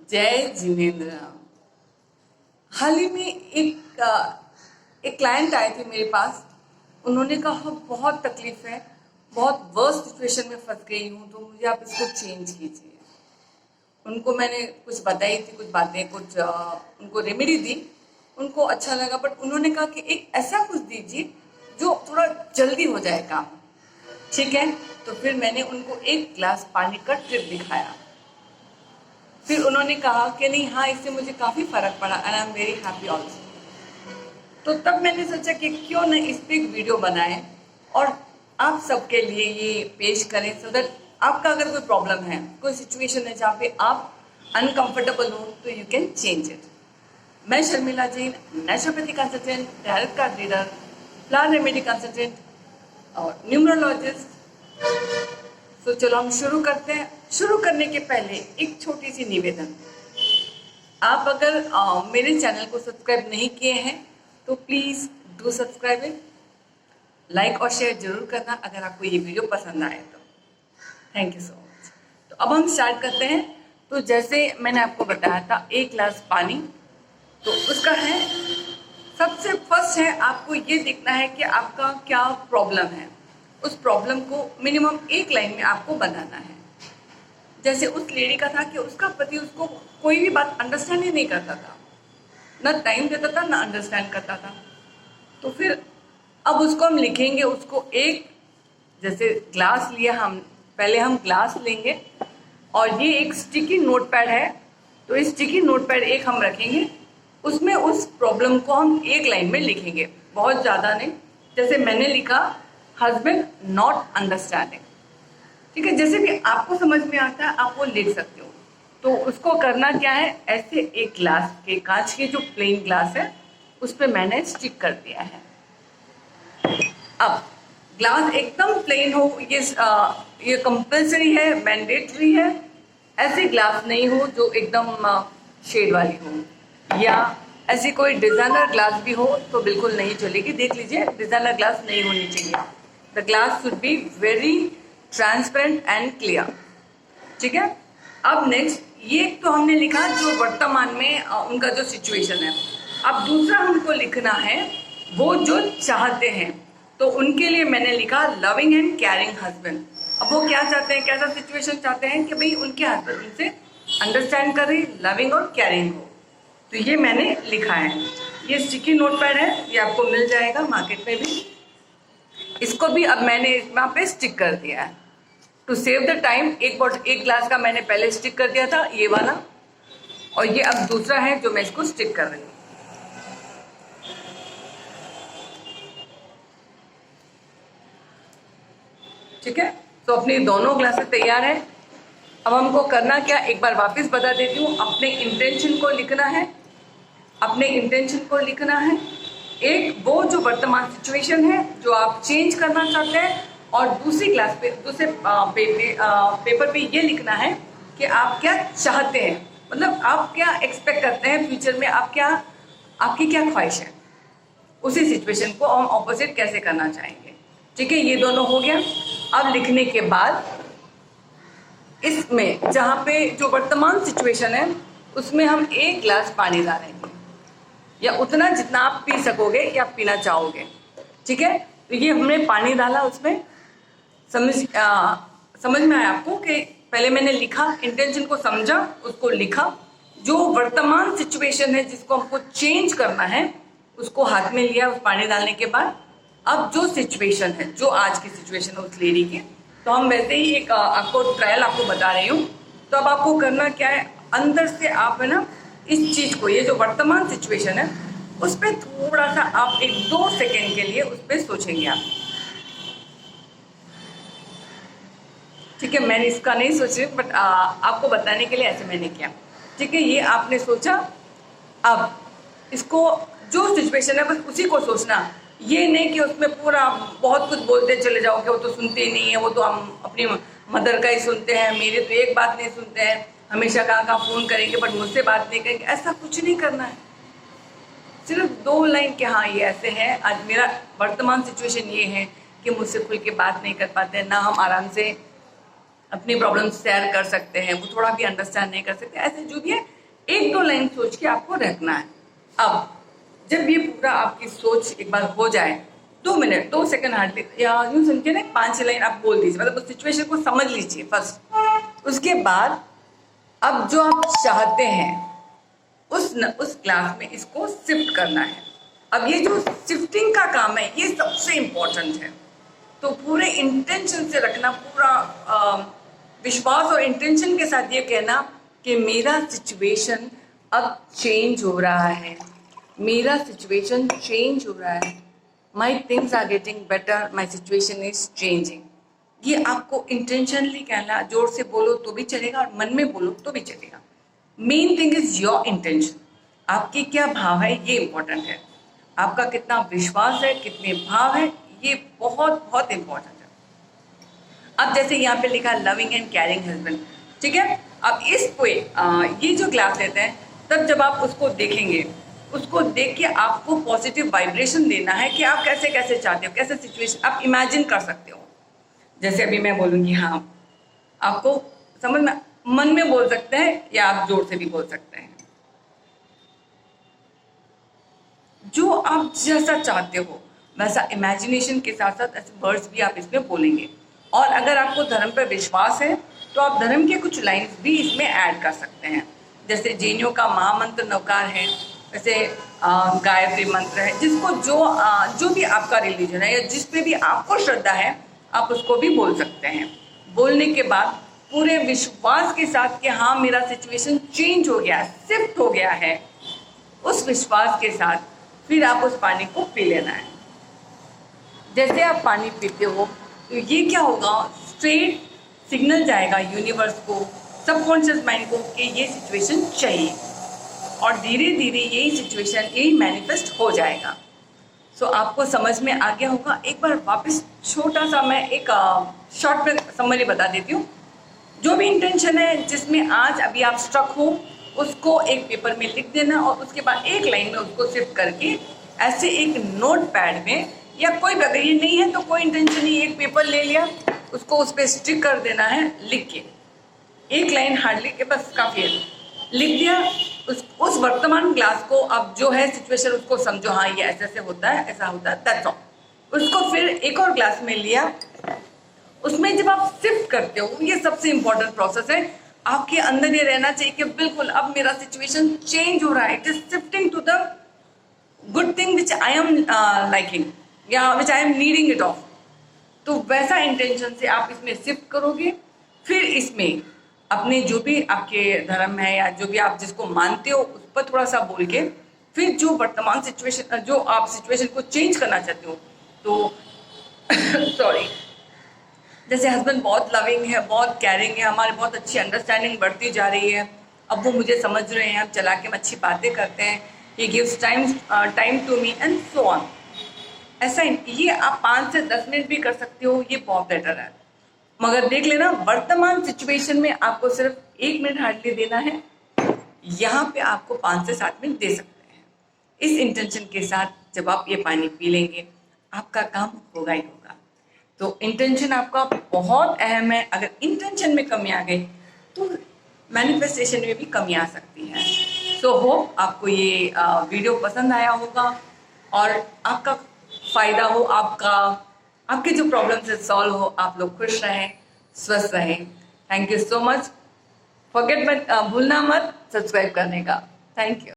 जय जिनेन्द्र। हाल ही में एक क्लाइंट आए थे मेरे पास। उन्होंने कहा बहुत तकलीफ है, बहुत वर्स्ट सिचुएशन में फंस गई हूँ, तो मुझे आप इसको चेंज कीजिए। उनको मैंने कुछ बताई थी, कुछ बातें, कुछ उनको रेमेडी दी, उनको अच्छा लगा। बट उन्होंने कहा कि एक ऐसा कुछ दीजिए जो थोड़ा जल्दी हो जाए काम। ठीक है, तो फिर मैंने उनको एक गिलास पानी का ट्रिक दिखाया। फिर उन्होंने कहा कि नहीं, हाँ, इससे मुझे काफ़ी फ़र्क पड़ा and I am very happy also. तो तब मैंने सोचा कि क्यों न इस पर एक वीडियो बनाएं और आप सबके लिए ये पेश करें, सो दैट आपका अगर कोई प्रॉब्लम है, कोई सिचुएशन है जहाँ पे आप अनकंफर्टेबल हो, तो यू कैन चेंज इट। मैं Sharmila Jain, naturopathy consultant, tarot card reader, plant remedy consultant और न्यूमरोलॉजिस्ट। तो चलो हम शुरू करते हैं। शुरू करने के पहले एक छोटी सी निवेदन, आप अगर मेरे चैनल को सब्सक्राइब नहीं किए हैं तो please do subscribe it. Like और शेयर जरूर करना अगर आपको ये वीडियो पसंद आए तो। Thank you so much. तो अब हम स्टार्ट करते हैं। तो जैसे मैंने आपको बताया था, एक गिलास पानी, तो उसका है, सबसे फर्स्ट है आपको ये देखना है कि आपका क्या प्रॉब्लम है। उस प्रॉब्लम को मिनिमम एक लाइन में आपको बनाना है। जैसे उस लेडी का था कि उसका पति उसको कोई भी बात अंडरस्टैंड ही नहीं करता था, ना टाइम देता था, ना अंडरस्टैंड करता था। तो फिर अब उसको हम लिखेंगे, उसको एक, जैसे ग्लास लिया, हम पहले हम ग्लास लेंगे और ये एक स्टिकी नोटपैड है, तो इस स्टिकी नोटपैड एक हम रखेंगे, उसमें उस प्रॉब्लम को हम एक लाइन में लिखेंगे, बहुत ज़्यादा नहीं। जैसे मैंने लिखा, हस्बैंड नॉट अंडरस्टैंडिंग। ठीक है, जैसे भी आपको समझ में आता है आप वो लिख सकते हो। तो उसको करना क्या है, ऐसे एक ग्लास के, कांच के जो प्लेन ग्लास है, उस पर मैंने स्टिक कर दिया है। अब ग्लास एकदम प्लेन हो, ये कंपल्सरी है, मैंडेटरी है। ऐसे ग्लास नहीं हो जो एकदम शेड वाली हो, या ऐसी कोई डिजाइनर ग्लास भी हो तो बिल्कुल नहीं चलेगी। देख लीजिए, डिजाइनर ग्लास नहीं होनी चाहिए। The glass should be very transparent and clear. ठीक है, अब नेक्स्ट, ये तो हमने लिखा जो वर्तमान में उनका जो सिचुएशन है। अब दूसरा हमको लिखना है वो जो चाहते हैं, तो उनके लिए मैंने लिखा लविंग एंड केयरिंग हस्बैंड। अब वो क्या चाहते हैं, कैसा सिचुएशन चाहते हैं कि भाई उनके हस्बैंड उनसे अंडरस्टैंड कर रही, लविंग और केयरिंग हो। तो ये मैंने लिखा है। ये स्टिकी नोटपैड है, ये आपको मिल जाएगा मार्केट में भी। इसको भी अब मैंने वहाँ पे स्टिक कर दिया है टू सेव द टाइम। एक ग्लास का मैंने पहले स्टिक कर दिया था, ये वाला, और ये अब दूसरा है जो मैं इसको स्टिक कर रही हूँ। ठीक है, तो अपनी दोनों ग्लासेस तैयार है। अब हमको करना क्या, एक बार वापस बता देती हूँ। अपने इंटेंशन को लिखना है, अपने इंटेंशन को लिखना है। एक वो जो वर्तमान सिचुएशन है जो आप चेंज करना चाहते हैं, और दूसरी ग्लास पे, दूसरे पेपर पे ये लिखना है कि आप क्या चाहते हैं, मतलब आप क्या एक्सपेक्ट करते हैं फ्यूचर में, आप क्या, आपकी क्या ख्वाहिश है, उसी सिचुएशन को हम ऑपोजिट कैसे करना चाहेंगे। ठीक है, ये दोनों हो गया। अब लिखने के बाद इसमें जहाँ पे जो वर्तमान सिचुएशन है उसमें हम एक गिलास पानी डालेंगे, या उतना जितना आप पी सकोगे या पीना चाहोगे। ठीक है, तो ये हमने पानी डाला उसमें। समझ में आया आपको कि पहले मैंने लिखा, इंटेंशन को समझा, उसको लिखा, जो वर्तमान सिचुएशन है जिसको हमको चेंज करना है उसको हाथ में लिया उस पानी डालने के बाद। अब जो सिचुएशन है, जो आज की सिचुएशन है उस लेडी की, तो हम वैसे ही एक आपको ट्रायल आपको बता रही हूँ। तो अब आपको करना क्या है, अंदर से आप, है ना, इस चीज को, ये जो वर्तमान सिचुएशन है उस पर थोड़ा सा आप 1-2 सेकेंड के लिए उस पर सोचेंगे आप। ठीक है, मैंने इसका नहीं सोची, बट आपको बताने के लिए ऐसे मैंने किया। ठीक है, ये आपने सोचा। अब इसको, जो सिचुएशन है बस उसी को सोचना, ये नहीं कि उसमें पूरा बहुत कुछ बोलते चले जाओ कि वो तो सुनते ही नहीं है, वो तो हम अपनी मदर का ही सुनते हैं, मेरे तो एक बात नहीं सुनते हैं, हमेशा कहाँ फ़ोन करेंगे बट मुझसे बात नहीं करेंगे। ऐसा कुछ नहीं करना है। सिर्फ 2 लाइन के, हाँ ये ऐसे है, आज मेरा वर्तमान सिचुएशन ये है कि मुझसे खुल के बात नहीं कर पाते, ना हम आराम से अपनी प्रॉब्लम शेयर कर सकते हैं, वो थोड़ा भी अंडरस्टैंड नहीं कर सकते, ऐसे जो भी है एक दो लाइन सोच के आपको रखना है। अब जब ये पूरा आपकी सोच एक बार हो जाए, 2 मिनट 2 सेकंड हार्डली या यूं समझिए ना, 5-6 लाइन आप बोल दीजिए, मतलब उस सिचुएशन को समझ लीजिए फर्स्ट। उसके बाद अब जो आप चाहते हैं उस क्लास में इसको शिफ्ट करना है। अब ये जो शिफ्टिंग का काम है ये सबसे इम्पोर्टेंट है। तो पूरे इंटेंशन से रखना, पूरा विश्वास और इंटेंशन के साथ ये कहना कि मेरा सिचुएशन अब चेंज हो रहा है, मेरा सिचुएशन चेंज हो रहा है, my things are getting better, my situation is changing. ये आपको इंटेंशनली कहना, जोर से बोलो तो भी चलेगा और मन में बोलो तो भी चलेगा। Main thing is your intention, आपके क्या भाव है ये इंपॉर्टेंट है। आपका कितना विश्वास है, कितने भाव है, ये बहुत बहुत इंपॉर्टेंट है। अब जैसे यहाँ पे लिखा लविंग एंड केयरिंग हस्बैंड, ठीक है। अब इस पे ये जो क्लास लेते हैं तब जब आप उसको देखेंगे, उसको देख के आपको पॉजिटिव वाइब्रेशन देना है कि आप कैसे कैसे चाहते हो, कैसे सिचुएशन आप इमेजिन कर सकते हो। जैसे अभी मैं बोलूँगी, हाँ आपको समझ में, मन में बोल सकते हैं या आप जोर से भी बोल सकते हैं, जो आप जैसा चाहते हो वैसा इमेजिनेशन के साथ साथ ऐसे वर्ड्स भी आप इसमें बोलेंगे। और अगर आपको धर्म पर विश्वास है तो आप धर्म के कुछ लाइन्स भी इसमें ऐड कर सकते हैं। जैसे जैनियों का महामंत्र नवकार है, वैसे गायत्री मंत्र है, जिसको जो भी आपका रिलीजन है या जिस पे भी आपको श्रद्धा है आप उसको भी बोल सकते हैं। बोलने के बाद पूरे विश्वास के साथ कि हाँ मेरा सिचुएशन चेंज हो गया, शिफ्ट हो गया है, उस विश्वास के साथ फिर आप उस पानी को पी लेना है। जैसे आप पानी पीते हो तो ये क्या होगा, स्ट्रेट सिग्नल जाएगा यूनिवर्स को, सबकॉन्शियस माइंड को कि ये सिचुएशन चाहिए, और धीरे धीरे यही सिचुएशन यही मैनिफेस्ट हो जाएगा। सो आपको समझ में आ गया होगा। एक बार वापस छोटा सा मैं एक शॉर्ट में समरी बता देती हूँ। जो भी इंटेंशन है जिसमें आज अभी आप स्ट्रक हो उसको एक पेपर में लिख देना, और उसके बाद एक लाइन में उसको शिफ्ट करके ऐसे एक नोट पैड में, या कोई भी अगर ये नहीं है तो कोई इंटेंशन नहीं, एक पेपर ले लिया उसको उस पर स्टिक कर देना है लिख के, एक लाइन हार्डली के बस काफ़ी है, लिख दिया। उस वर्तमान क्लास को अब जो है सिचुएशन उसको समझो, हाँ ये ऐसे ऐसे होता है, ऐसा होता है, दैट्स ऑल। उसको फिर एक और क्लास में लिया, उसमें जब आप शिफ्ट करते हो, ये सबसे इंपॉर्टेंट प्रोसेस है, आपके अंदर ये रहना चाहिए कि बिल्कुल अब मेरा सिचुएशन चेंज हो रहा है, it is shifting to the good thing which I am liking या which I am needing it off. तो वैसा इंटेंशन से आप इसमें शिफ्ट करोगे। फिर इसमें अपने जो भी आपके धर्म है या जो भी आप जिसको मानते हो उस पर थोड़ा सा बोल के, फिर जो वर्तमान सिचुएशन, जो आप सिचुएशन को चेंज करना चाहते हो, तो सॉरी, जैसे हस्बैंड बहुत लविंग है, बहुत केयरिंग है, हमारी बहुत अच्छी अंडरस्टैंडिंग बढ़ती जा रही है, अब वो मुझे समझ रहे हैं, हम चला के हम अच्छी बातें करते हैं, he gives time to me and so on. ऐसा ये आप 5 से 10 मिनट भी कर सकते हो, ये बहुत बेटर है। मगर देख लेना वर्तमान सिचुएशन में आपको सिर्फ 1 मिनट हार्डली देना है, यहाँ पे आपको 5 से 7 मिनट दे सकते हैं। इस इंटेंशन के साथ जब आप ये पानी पी लेंगे आपका काम होगा ही होगा। तो इंटेंशन आपका बहुत अहम है। अगर इंटेंशन में कमी आ गई तो मैनिफेस्टेशन में भी कमी आ सकती है। सो होप आपको ये वीडियो पसंद आया होगा और आपका फ़ायदा हो, आपके जो प्रॉब्लम्स है सॉल्व हो, आप लोग खुश रहें, स्वस्थ रहें। Thank you so much. Forget मत, भूलना मत सब्सक्राइब करने का। Thank you.